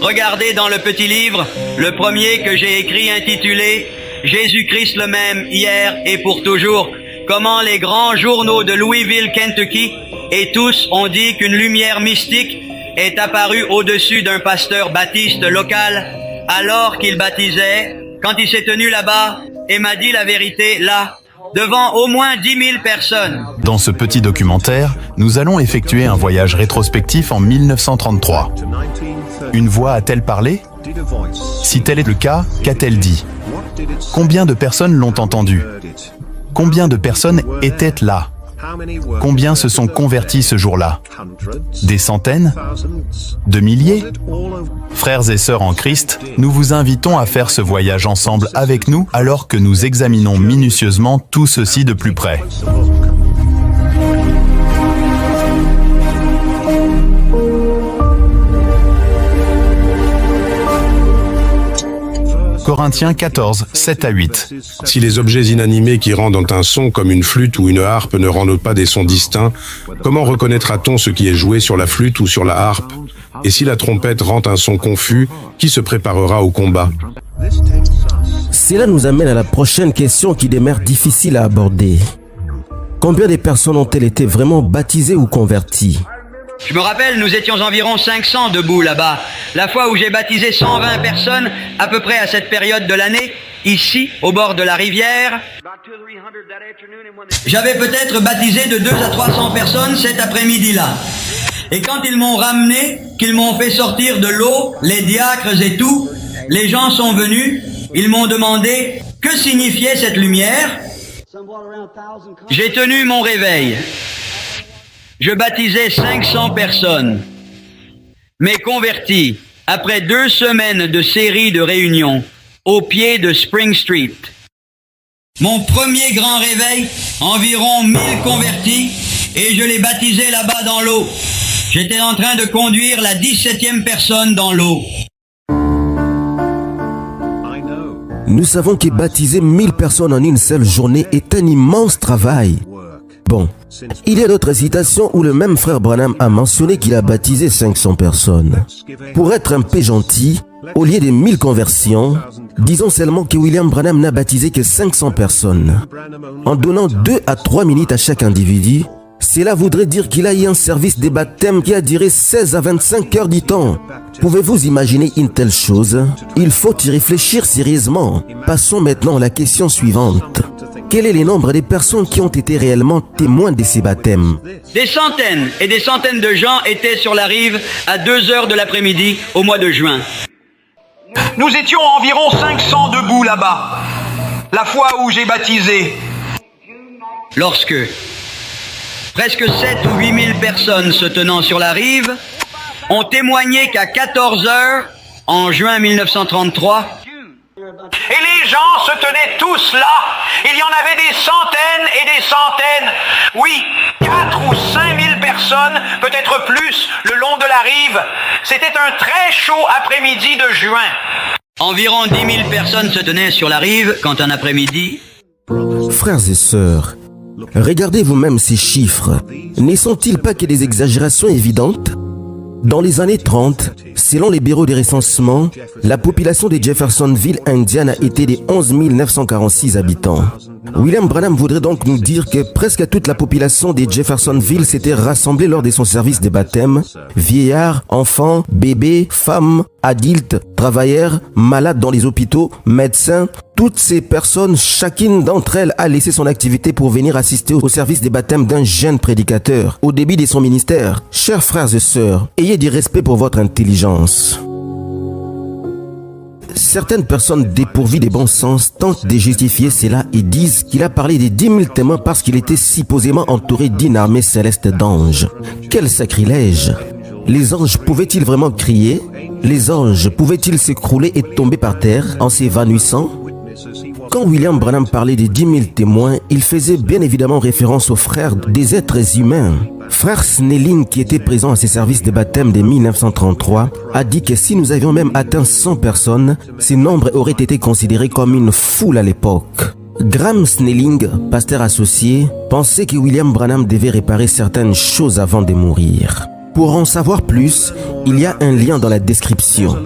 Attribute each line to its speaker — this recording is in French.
Speaker 1: Regardez dans le petit livre, le premier que j'ai écrit intitulé « Jésus-Christ le même, hier et pour toujours », comment les grands journaux de Louisville, Kentucky, et tous ont dit qu'une lumière mystique est apparue au-dessus d'un pasteur baptiste local alors qu'il baptisait, quand il s'est tenu là-bas et m'a dit la vérité là, devant au moins 10 000 personnes.
Speaker 2: Dans ce petit documentaire, nous allons effectuer un voyage rétrospectif en 1933. Une voix a-t-elle parlé? Si tel est le cas, qu'a-t-elle dit? Combien de personnes l'ont entendu? Combien de personnes étaient là? Combien se sont convertis ce jour-là? Des centaines? De milliers? Frères et sœurs en Christ, nous vous invitons à faire ce voyage ensemble avec nous alors que nous examinons minutieusement tout ceci de plus près. Corinthiens 14, 7 à 8.
Speaker 3: Si les objets inanimés qui rendent un son comme une flûte ou une harpe ne rendent pas des sons distincts, comment reconnaîtra-t-on ce qui est joué sur la flûte ou sur la harpe? Et si la trompette rend un son confus, qui se préparera au combat?
Speaker 4: Cela nous amène à la prochaine question qui demeure difficile à aborder. Combien de personnes ont-elles été vraiment baptisées ou converties?
Speaker 1: Je me rappelle, nous étions environ 500 debout là-bas. La fois où j'ai baptisé 120 personnes, à peu près à cette période de l'année, ici, au bord de la rivière, j'avais peut-être baptisé de 200 à 300 personnes cet après-midi-là. Et quand ils m'ont ramené, qu'ils m'ont fait sortir de l'eau, les diacres et tout, les gens sont venus, ils m'ont demandé que signifiait cette lumière. J'ai tenu mon réveil. Je baptisais 500 personnes. Mais convertis, après 2 semaines de série de réunions, au pied de Spring Street. Mon premier grand réveil, environ 1000 convertis, et je les baptisais là-bas dans l'eau. J'étais en train de conduire la 17e personne dans l'eau.
Speaker 4: Nous savons que baptiser 1000 personnes en une seule journée est un immense travail. Bon, il y a d'autres citations où le même frère Branham a mentionné qu'il a baptisé 500 personnes. Pour être un peu gentil, au lieu de 1000 conversions, disons seulement que William Branham n'a baptisé que 500 personnes. En donnant 2 à 3 minutes à chaque individu, cela voudrait dire qu'il a eu un service de baptême qui a duré 16 à 25 heures du temps. Pouvez-vous imaginer une telle chose? Il faut y réfléchir sérieusement. Passons maintenant à la question suivante. Quel est le nombre de personnes qui ont été réellement témoins de ces baptêmes?
Speaker 1: Des centaines et des centaines de gens étaient sur la rive à 2 heures de l'après-midi au mois de juin. Nous étions environ 500 debout là-bas, la fois où j'ai baptisé. Lorsque presque 7 ou 8 000 personnes se tenant sur la rive ont témoigné qu'à 14 heures, en juin 1933, et les gens se tenaient tous là. Il y en avait des centaines et des centaines. Oui, 4 ou 5 000 personnes, peut-être plus, le long de la rive. C'était un très chaud après-midi de juin. Environ 10 000 personnes se tenaient sur la rive quand un après-midi...
Speaker 4: Frères et sœurs, regardez vous-même ces chiffres. Ne sont-ils pas que des exagérations évidentes? Dans les années 30, selon les bureaux de recensement, la population de Jeffersonville, Indiana, était de 11 946 habitants. William Branham voudrait donc nous dire que presque toute la population de Jeffersonville s'était rassemblée lors de son service de baptême. Vieillards, enfants, bébés, femmes, adultes, travailleurs, malades dans les hôpitaux, médecins, toutes ces personnes, chacune d'entre elles a laissé son activité pour venir assister au service des baptêmes d'un jeune prédicateur au début de son ministère. Chers frères et sœurs, ayez du respect pour votre intelligence. Certaines personnes dépourvues de bon sens tentent de justifier cela et disent qu'il a parlé de 10 000 témoins parce qu'il était supposément entouré d'une armée céleste d'anges. Quel sacrilège! Les anges pouvaient-ils vraiment crier? Les anges pouvaient-ils s'écrouler et tomber par terre en s'évanouissant? Quand William Branham parlait des 10 000 témoins, il faisait bien évidemment référence aux frères des êtres humains. Frère Snelling, qui était présent à ses services de baptême de 1933, a dit que si nous avions même atteint 100 personnes, ce nombre aurait été considéré comme une foule à l'époque. Graham Snelling, pasteur associé, pensait que William Branham devait réparer certaines choses avant de mourir. Pour en savoir plus, il y a un lien dans la description.